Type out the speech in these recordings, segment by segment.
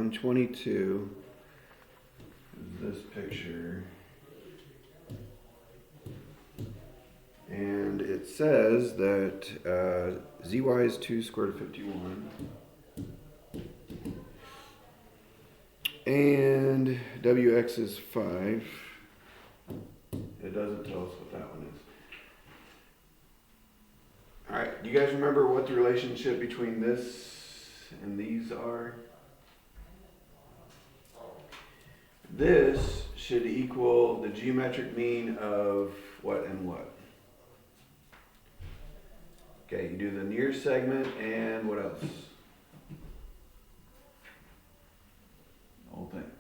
122 is this picture. And it says that zy is 2 square root of 51. And wx is 5. It doesn't tell us what that one is. Alright, do you guys remember what the relationship between this and these are? This should equal the geometric mean of what and what? Okay, you do the near segment and what else? The whole thing.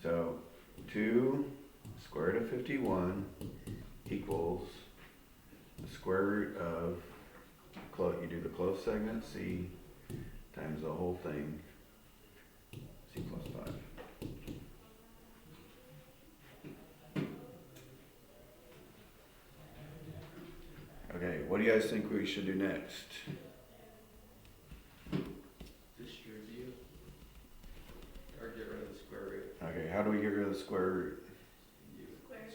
So 2 square root of 51 equals the square root of, you do the closed segment, c, times the whole thing, c plus 5. Okay, what do you guys think we should do next? Distribute or get rid of the square root. Okay, how do we get rid of the square root?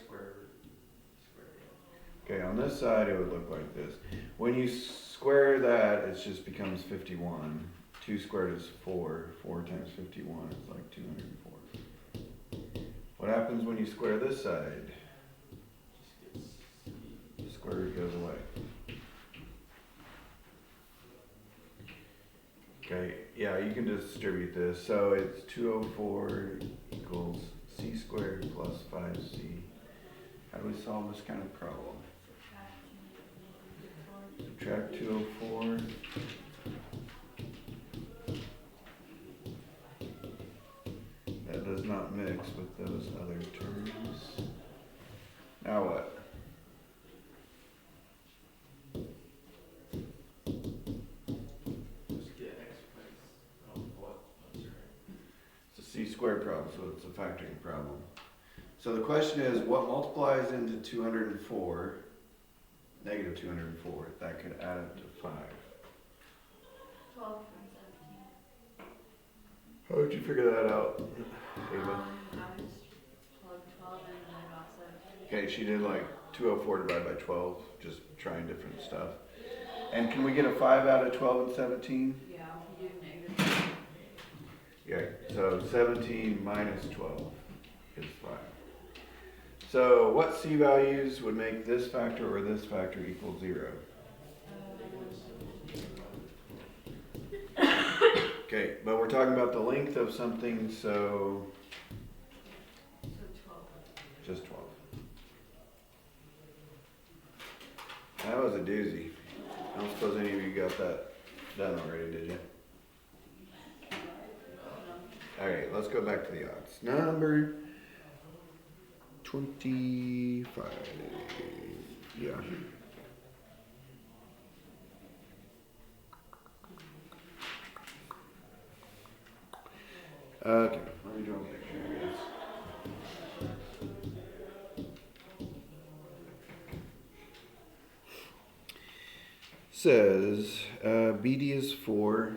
Square root. Okay, on this side it would look like this. When you square that, it just becomes 51. 2 squared is 4. 4 times 51 is like 204. What happens when you square this side? The square root goes away. Okay, yeah, you can distribute this. So it's 204 equals c squared plus 5c. How do we solve this kind of problem? Subtract 204. That does not mix with those other terms. Now what? It's a c squared problem, so it's a factoring problem. So the question is, what multiplies into 204, negative 204, that could add up to 5? 12 from 17. How would you figure that out, Ava? I just plugged 12 in and I got 17. Okay, she did like 204 divided by 12, just trying different stuff. And can we get a 5 out of 12 and 17? Yeah, you do negative. Okay, so 17 minus 12 is 5. So what c values would make this factor or this factor equal 0? Okay, but we're talking about the length of something, so So 12. just 12. That was a doozy. I don't suppose any of you got that done already, did you? Alright, let's go back to the odds. Number 25. Yeah. Okay, let me draw a picture, I guess. Says BD is 4.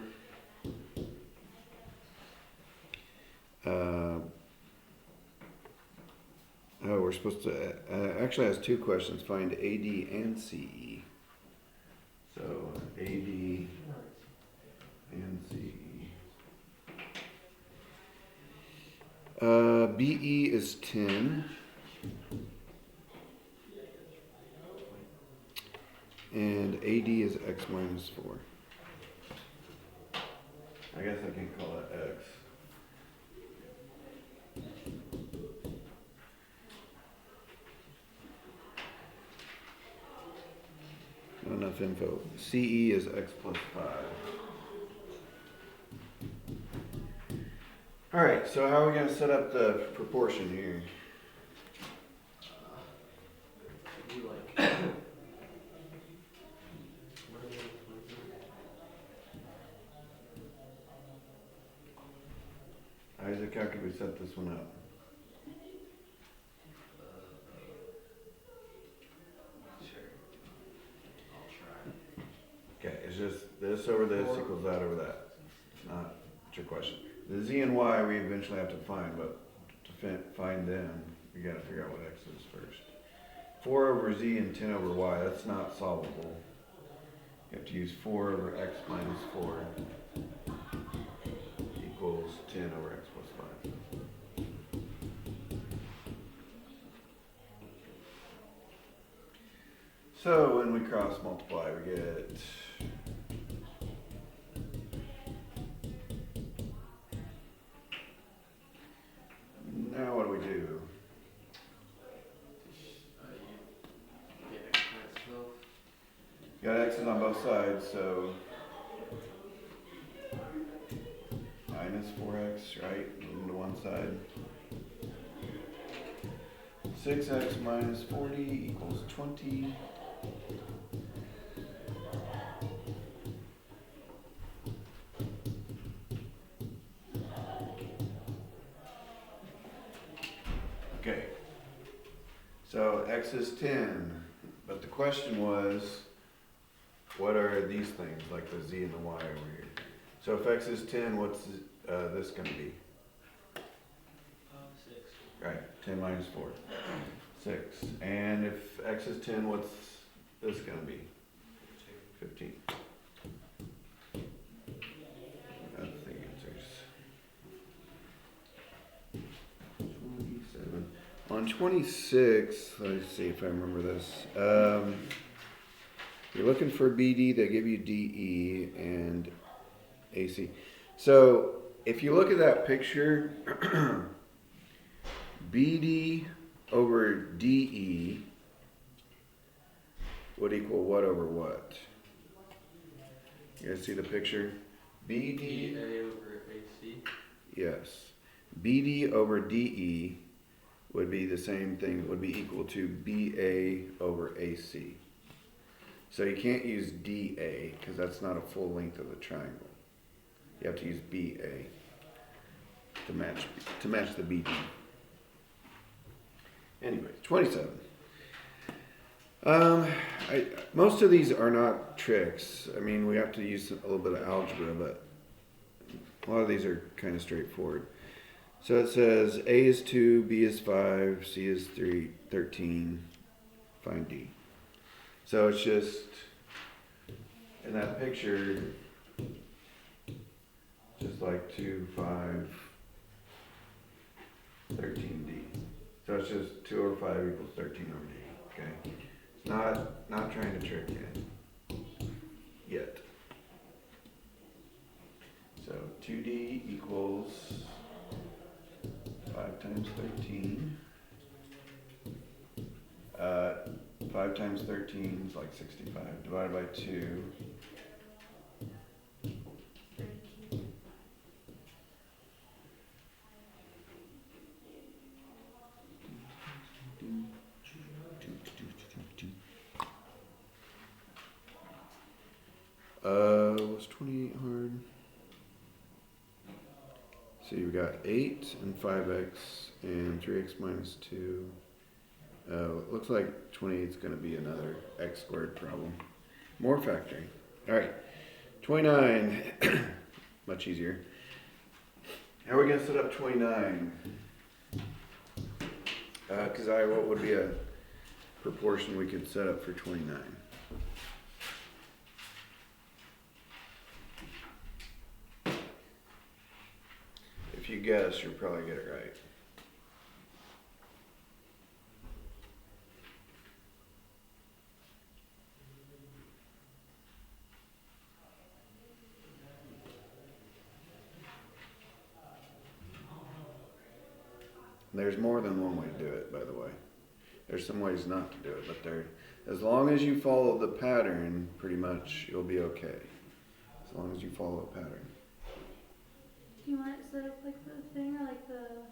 We're supposed to actually has 2 questions. Find AD and CE. So AD and CE. BE is 10. And AD is x minus 4. I guess I can call that x. Not enough info. CE is x plus 5. Alright, so how are we going to set up the proportion here? You like. Isaac, how could we set this one up? Sure. I'll try. Okay, it's just this over this equals that over that. Not trick question. The z and y we eventually have to find, but to find them, we gotta figure out what x is first. 4 over z and 10 over y, that's not solvable. You have to use 4 over x minus 4 equals 10 over x plus 5. So when we cross multiply, we get now what do we do? You get x minus 12. You got x's on both sides, so minus 4x, right? Move them to one side. 6x minus 40 equals 20. Okay, so x is 10, but the question was, what are these things, like the z and the y over here? So if x is 10, what's this going to be? 6. Right, 10 minus 4, 6. And if x is 10, what's this going to be? 15. That's the answers. 27. On 26, let's see if I remember this. You're looking for BD, they give you DE and AC. So if you look at that picture, BD over DE would equal what over what? You guys see the picture? BD, BA over AC. yes. BD over DE would be the same thing, would be equal to BA over AC. So you can't use DA because that's not a full length of the triangle. You have to use BA to match the BD. Anyway, 27. Most of these are not tricks. I mean, we have to use a little bit of algebra, but a lot of these are kind of straightforward. So it says A is 2, B is 5, C is 13, find D. So it's just, in that picture, just like 2, 5, 13D. So it's just 2 over 5 equals 13 over D, okay? Not trying to trick you yet. So 2D equals 5 times 13. 5 times 13 is like 65, divided by 2. Was 28 hard? So you've got 8 and 5x and 3x minus 2. Looks like 28 is going to be another x squared problem. More factoring. All right, 29, much easier. How are we going to set up 29? Because what would be a proportion we could set up for 29? If you guess, you'll probably get it right. There's more than one way to do it, by the way. There's some ways not to do it, but as long as you follow the pattern, pretty much you'll be okay. As long as you follow a pattern. Do you want it set up like the thing or like the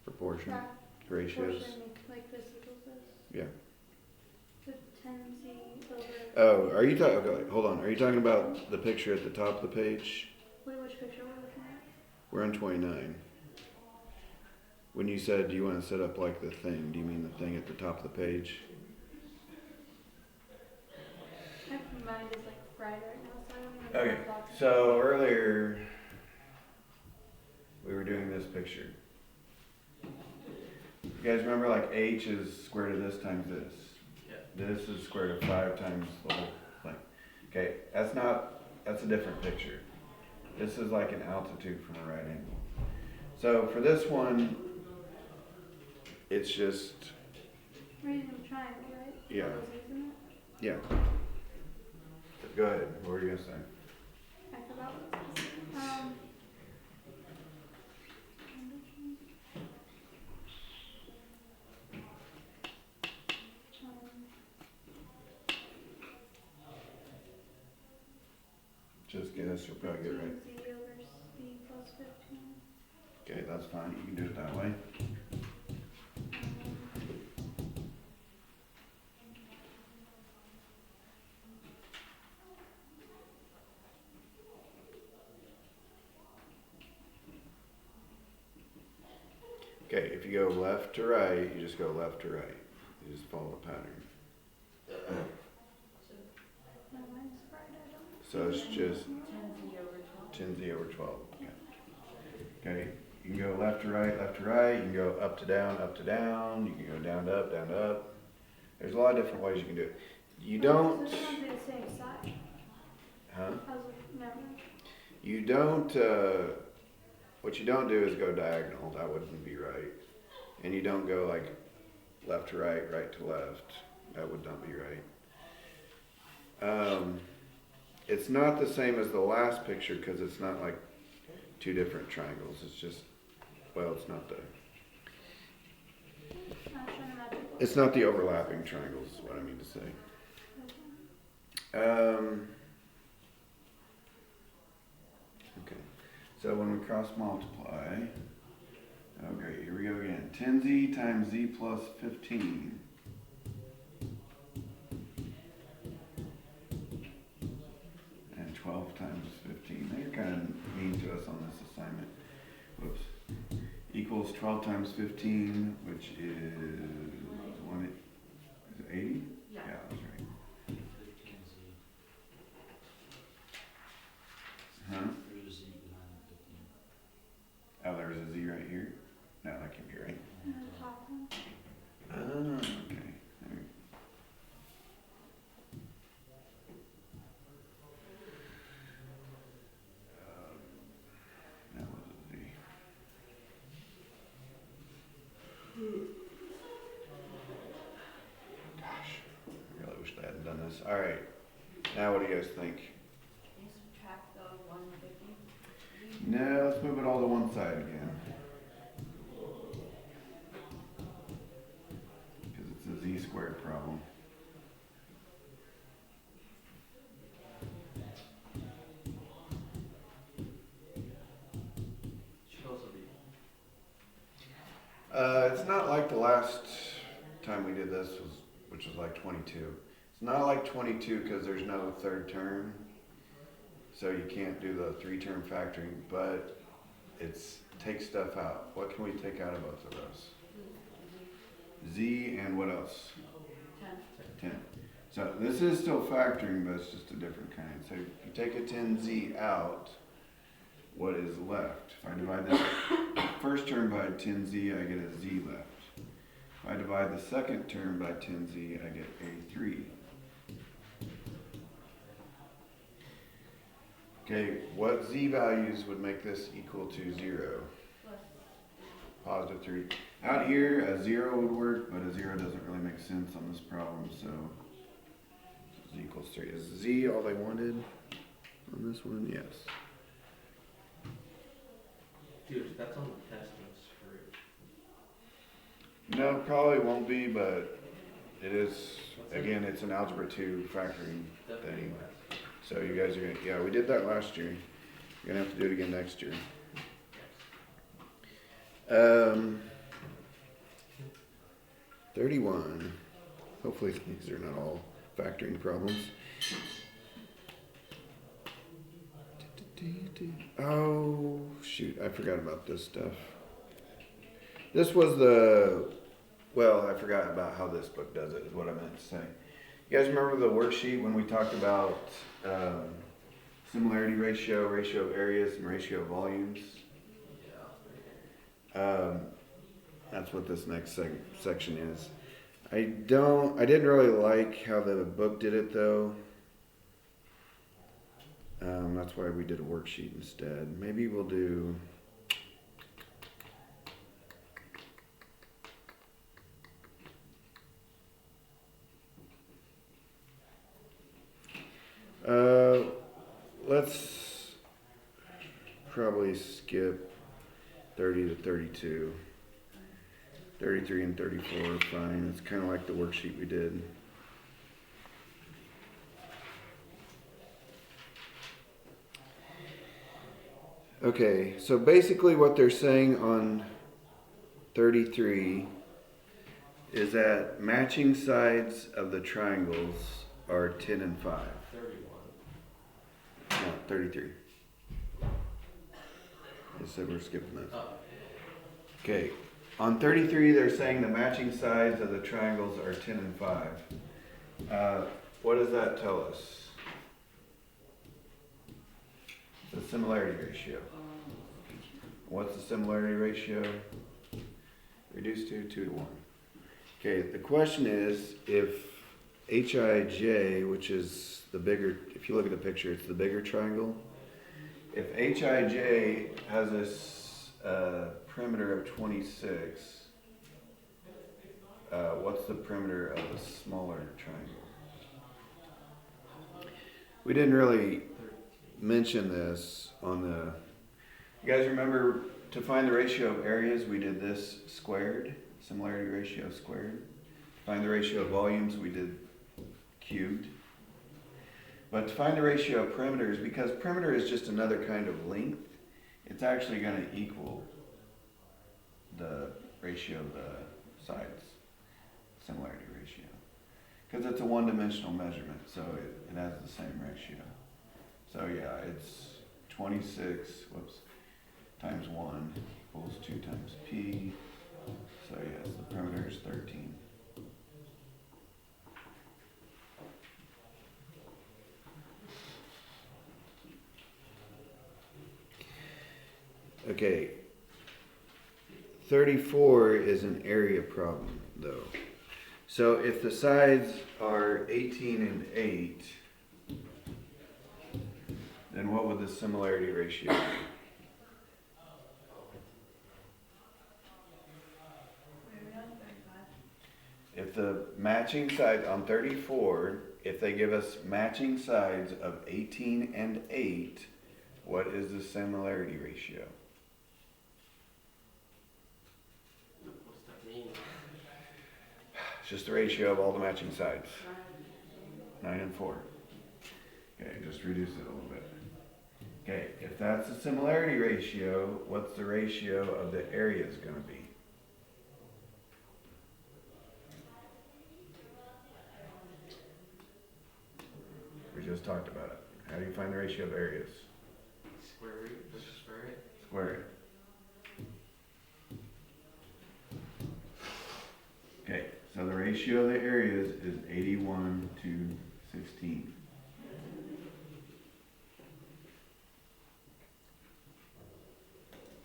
Proportion, track ratios. portion, like this little says? Yeah. The 10Z over. Oh, are you talking? Okay, hold on. Are you talking about the picture at the top of the page? Wait, which picture we're looking at? We're on 29. When you said, do you want to set up like the thing? Do you mean the thing at the top of the page? My mind is like fried right now, so I don't even Okay, so earlier, we were doing this picture. You guys remember like h is square root of this times this? Yeah. This is square root of 5 times the whole thing. Okay, that's a different picture. This is like an altitude from a right angle. So for this one, it's just, We're using a triangle, right? Yeah. All those using it? yeah. Go ahead, what were you gonna say? I forgot what it was. Just guess, you'll probably get it right. Z over C plus 15. Okay, that's fine, you can do it that way. Okay, if you go left to right, you just go left to right. You just follow the pattern. No, mine's right, I don't. So it's just 10Z over 12. 10z over 12. Okay. Okay, you can go left to right, you can go up to down, you can go down to up. There's a lot of different ways you can do it. You don't, So it's not the same side. huh? I was like, no. You don't, what you don't do is go diagonal, that wouldn't be right. And you don't go like left to right, right to left, that would not be right. It's not the same as the last picture because it's not like two different triangles, it's just, well, it's not the, I'm trying to match it. it's not the overlapping triangles is what I mean to say. Okay, so when we cross multiply, okay, here we go again. 10z times z plus 15. And 12 times 15. They're kind of mean to us on this assignment. Whoops. Equals 12 times 15, which is, is it 80? Yeah. Yeah, that's right. Huh? There's a Z behind the 15. Oh, there's a z right here? No, that can't be right. And the top one. Oh, okay. There. That was a z. Gosh, I really wish I hadn't done this. All right, now what do you guys think? You subtract the 150. No, let's move it all to one side again. Because it's a z squared problem. Should also be. It's not like the last time we did this, which was like 22. It's not like 22 because there's no third term. So you can't do the 3-term factoring, but it's take stuff out. What can we take out of both of those? Z and what else? 10. 10. So this is still factoring, but it's just a different kind. So if you take a 10z out, what is left? If I divide this first term by 10z, I get a z left. If I divide the second term by 10z, I get a 3. Okay, what z values would make this equal to 0? Plus. Positive 3. Out here, a 0 would work, but a 0 doesn't really make sense on this problem, so z equals 3. Is z all they wanted on this one? Yes. Dude, if that's on the test, I'm screwed. No, probably won't be, but it is, again, it's an algebra 2 factoring Definitely thing. less. So you guys are going to, yeah, we did that last year. You're going to have to do it again next year. 31. Hopefully these are not all factoring problems. Oh, shoot, I forgot about this stuff. This was well, I forgot about how this book does it, is what I meant to say. You guys remember the worksheet when we talked about similarity ratio, ratio of areas, and ratio of volumes. Yeah. That's what this next section is. I didn't really like how the book did it though. That's why we did a worksheet instead. Maybe we'll do. Let's probably skip 30 to 32. 33 and 34 are fine. It's kind of like the worksheet we did. Okay, so basically what they're saying on 33 is that matching sides of the triangles are 10 and 5. 31. No, 33. They said we're skipping this. Oh. Okay, on 33 they're saying the matching sides of the triangles are 10 and 5. What does that tell us? The similarity ratio. What's the similarity ratio? Reduced to 2 to 1. Okay, the question is if HIJ, which is the bigger, if you look at the picture, it's the bigger triangle. If HIJ has this perimeter of 26, what's the perimeter of the smaller triangle? We didn't really mention this on the. You guys remember to find the ratio of areas, we did this squared, similarity ratio squared. To find the ratio of volumes, we did cubed. But to find the ratio of perimeters, because perimeter is just another kind of length, it's actually going to equal the ratio of the sides, similarity ratio. Because it's a one-dimensional measurement, so it has the same ratio. So yeah, it's 26, times 1 equals 2 times P. So yes, the perimeter is 13. Okay, 34 is an area problem though. So if the sides are 18 and 8, then what would the similarity ratio be? If the matching sides on 34, if they give us matching sides of 18 and 8, what is the similarity ratio? What's that mean? It's just the ratio of all the matching sides. 9 and 4. Okay, just reduce it a little bit. Okay, if that's the similarity ratio, what's the ratio of the areas going to be? We just talked about it. How do you find the ratio of areas? Square root, just square it. Square it. Okay, so the ratio of the areas is 81 to 16.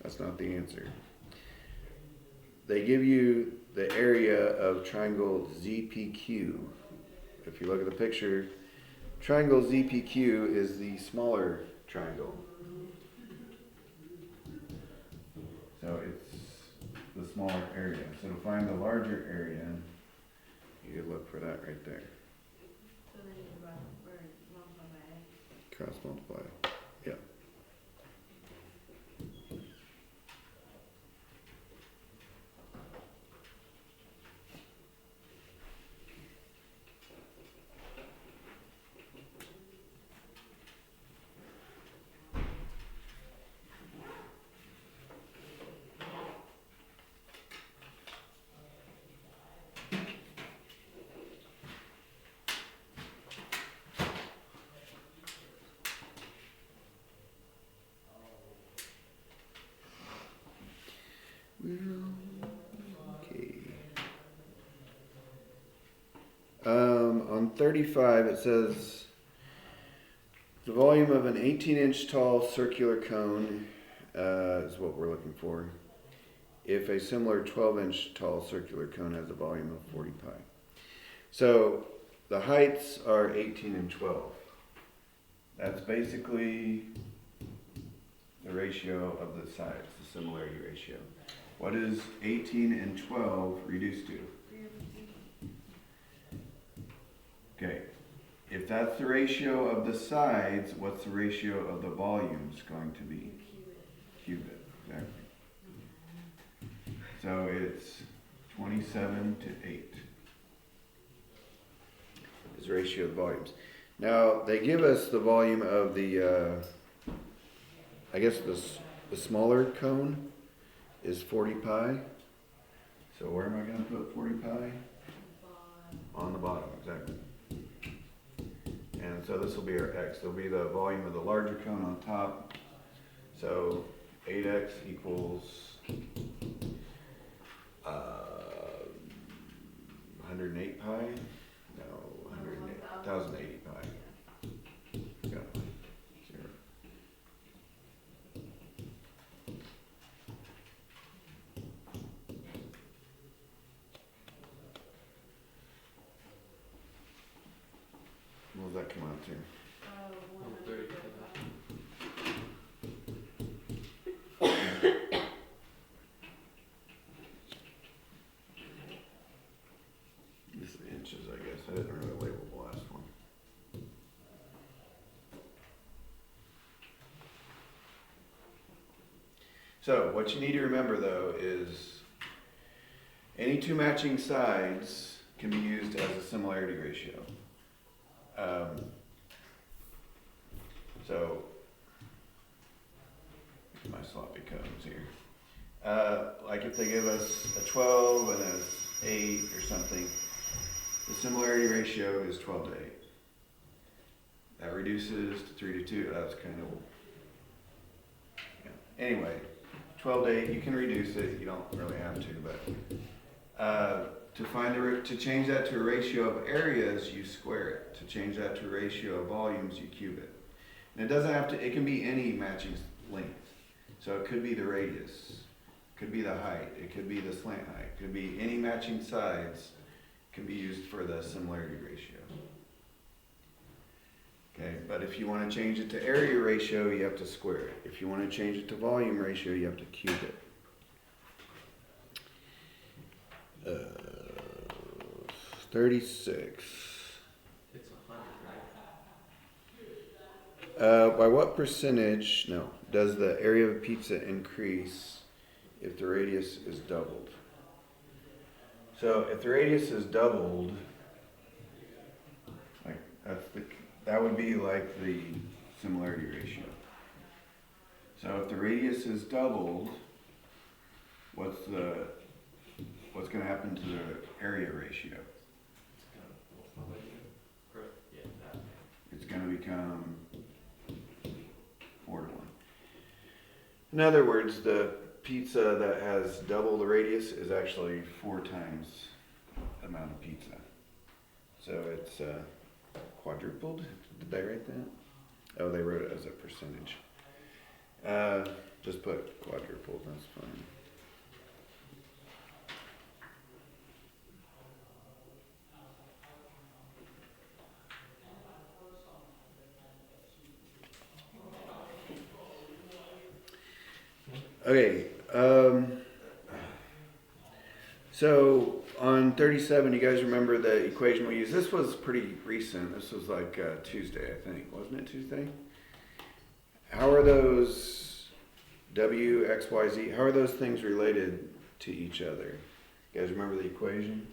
That's not the answer. They give you the area of triangle ZPQ. If you look at the picture, triangle ZPQ is the smaller triangle. So it's the smaller area. So to find the larger area, you could look for that right there. So then you divide, or multiply by Cross multiply. Yeah. Okay. On 35 it says, volume of an 18-inch tall circular cone is what we're looking for. If a similar 12-inch tall circular cone has a volume of 40 pi. So the heights are 18 and 12. That's basically the ratio of the sides, the similarity ratio. What is 18 and 12 reduced to? 350. Okay, if that's the ratio of the sides, what's the ratio of the volumes going to be? Cubit, exactly. So it's 27 to 8 is the ratio of the volumes. Now, they give us the volume of the, I guess the smaller cone is 40 pi. So where am I going to put 40 pi? On the bottom, exactly. And so this will be our x. There'll be the volume of the larger cone on top. So 8x equals 108 pi? No, 1,080 pi. Got it. 0. What does that come out to? 130. This is inches, I guess. I didn't really label the last one. So, what you need to remember though is any two matching sides can be used as a similarity ratio. So, my sloppy codes here. Like if they give us a 12 and an 8 or something, the similarity ratio is 12 to 8. That reduces to 3 to 2. That's kind of, yeah. Anyway, 12 to 8, you can reduce it. You don't really have to, but to change that to a ratio of areas, you square it. To change that to a ratio of volumes, you cube it. And it doesn't have to. It can be any matching length. So it could be the radius, could be the height, it could be the slant height, it could be any matching sides can be used for the similarity ratio. Okay, but if you want to change it to area ratio, you have to square it. If you want to change it to volume ratio, you have to cube it. 36. It's 100, right? By what percentage, does the area of a pizza increase if the radius is doubled? So if the radius is doubled, that would be like the similarity ratio. So if the radius is doubled, what's going to happen to the area ratio? It's going to become 4 to 1. In other words, the pizza that has double the radius is actually 4 times the amount of pizza. So it's quadrupled. Did they write that? Oh, they wrote it as a percentage. Just put quadrupled, that's fine. Okay, so on 37, you guys remember the equation we used? This was pretty recent. This was like Tuesday, I think. Wasn't it Tuesday? How are those W, X, Y, Z, how are those things related to each other? You guys remember the equation?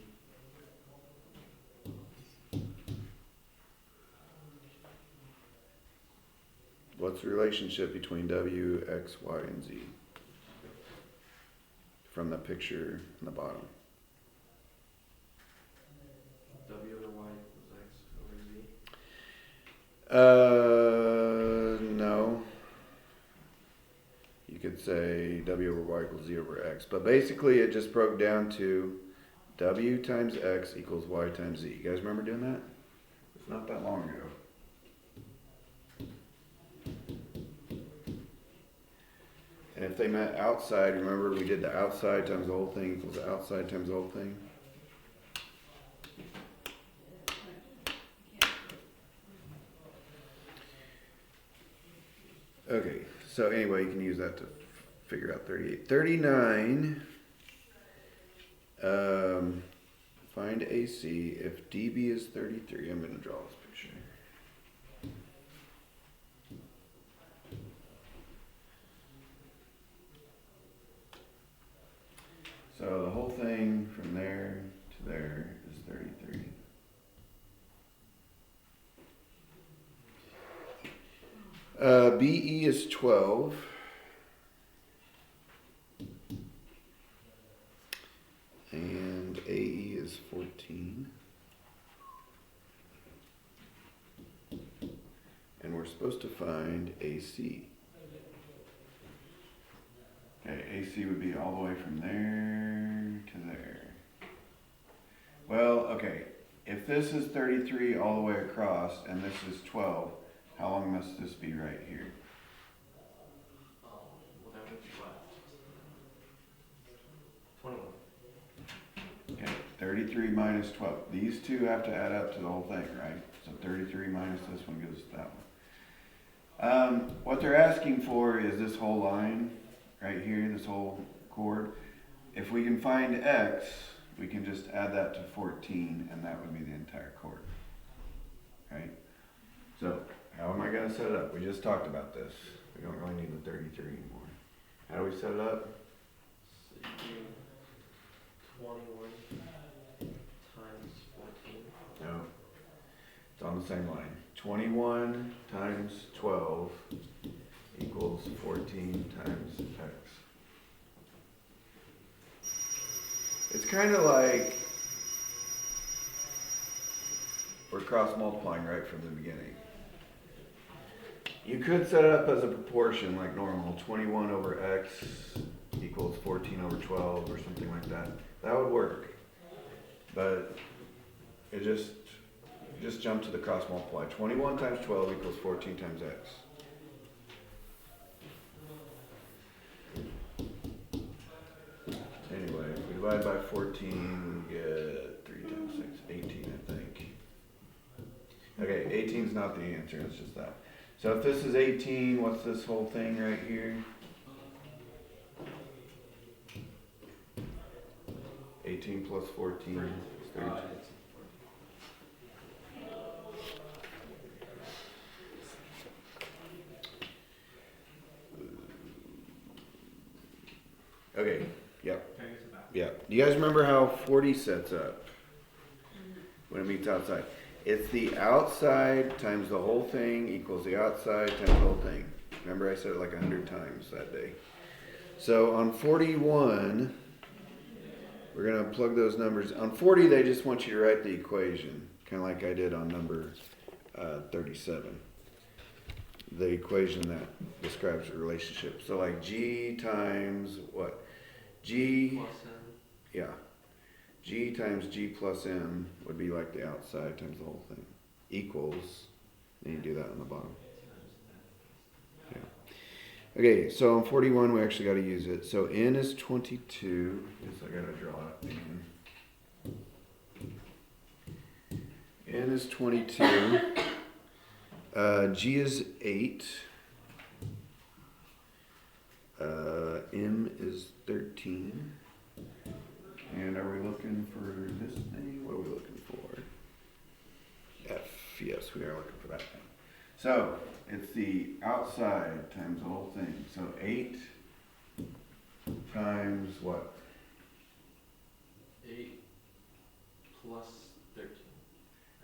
What's the relationship between W, X, Y, and Z? From the picture on the bottom. W over Y equals X over Z? No. You could say W over Y equals Z over X. But basically it just broke down to W times X equals Y times Z. You guys remember doing that? It's not that long ago. And if they met outside, remember we did the outside times the whole thing equals the outside times the whole thing? Okay, so anyway, you can use that to figure out 38. 39, find AC if dB is 33. I'm going to draw this picture. So the whole thing from there to there is 33. BE is 12. And AE is 14. And we're supposed to find AC. Okay, AC would be all the way from there to there. Well, okay, if this is 33 all the way across and this is 12, how long must this be right here? Well, that would be what? 21. Okay, 33 minus 12. These two have to add up to the whole thing, right? So 33 minus this one gives us that one. What they're asking for is this whole line right here, this whole chord. If we can find x, we can just add that to 14 and that would be the entire chord. Right? So, how am I going to set it up? We just talked about this. We don't really need the 33 anymore. How do we set it up? So you do 21 times 14. No. It's on the same line. 21 times 12 equals 14 times x. It's kind of like we're cross multiplying right from the beginning. You could set it up as a proportion like normal. 21 over x equals 14 over 12 or something like that. That would work. But it just jump to the cross multiply. 21 times 12 equals 14 times x. Anyway, if we divide by 14, we get 3 times 6, 18 I think. Okay, 18 is not the answer, it's just that. So if this is 18, what's this whole thing right here? 18 plus 14 is 32. Okay, yep. Yep. Do you guys remember how 40 sets up when it meets outside? It's the outside times the whole thing equals the outside times the whole thing. Remember I said it like 100 times that day. So on 41, we're going to plug those numbers. On 40, they just want you to write the equation, kind of like I did on number 37. The equation that describes the relationship. So like G times what? G Plus n. Yeah. G times G plus M would be like the outside times the whole thing. Equals, then you do that on the bottom. Yeah. Okay, so on 41 we actually got to use it. So N is 22. Guess I got to draw it. N is 22. G is 8. M is 13. And are we looking for this thing? What are we looking for? F. Yes, we are looking for that thing. So, it's the outside times the whole thing. So 8 times what? 8 plus 13.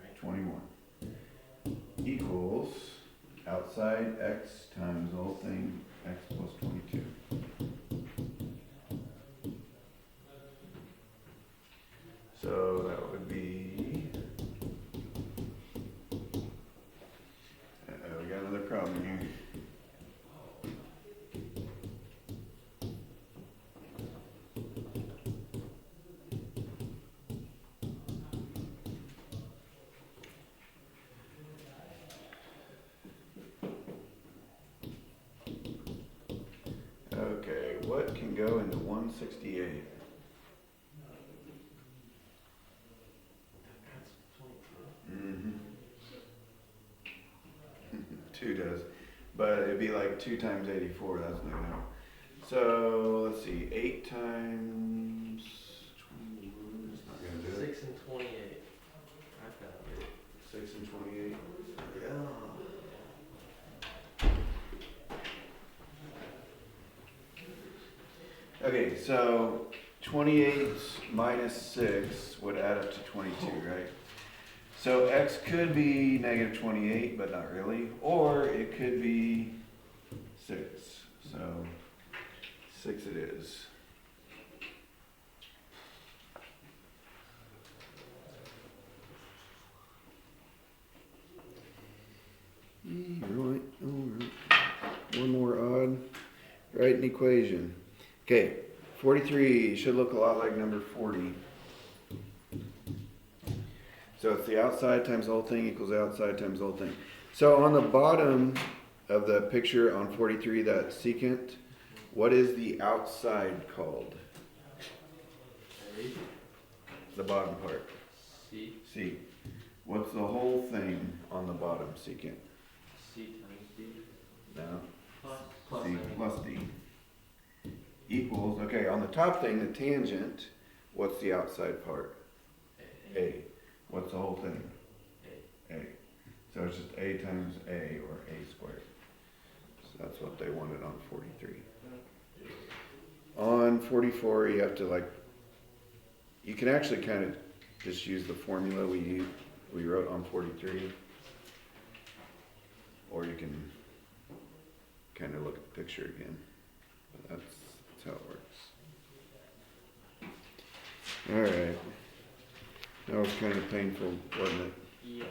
Right? 21. Equals outside x times the whole thing, x plus 22. So that would be, we got another problem here. what can go into 168? That's 22. Mm-hmm. 2 does. But it'd be like 2 times 84, that's no no. So, let's see, 8 times 21, it's not gonna do it. 6 and 28. I found it. 6 and 28. Yeah. Okay, so 28 minus 6 would add up to 22, right? So x could be negative 28, but not really. Or it could be 6. So 6 it is. Right. One more odd. Write an equation. Okay, 43 should look a lot like number 40. So it's the outside times the whole thing equals the outside times the whole thing. So on the bottom of the picture on 43, that secant, what is the outside called? A, The bottom part. C, C. What's the whole thing on the bottom, secant? C times D. No. Plus C A. plus D. Equals, okay, on the top thing, the tangent, what's the outside part? A. What's the whole thing? A. So it's just A times A, or A squared. So that's what they wanted on 43. On 44, you have to you can actually kind of just use the formula we wrote on 43. Or you can kind of look at the picture again. But that's how it works. Alright. That was kind of painful, wasn't it? Yes.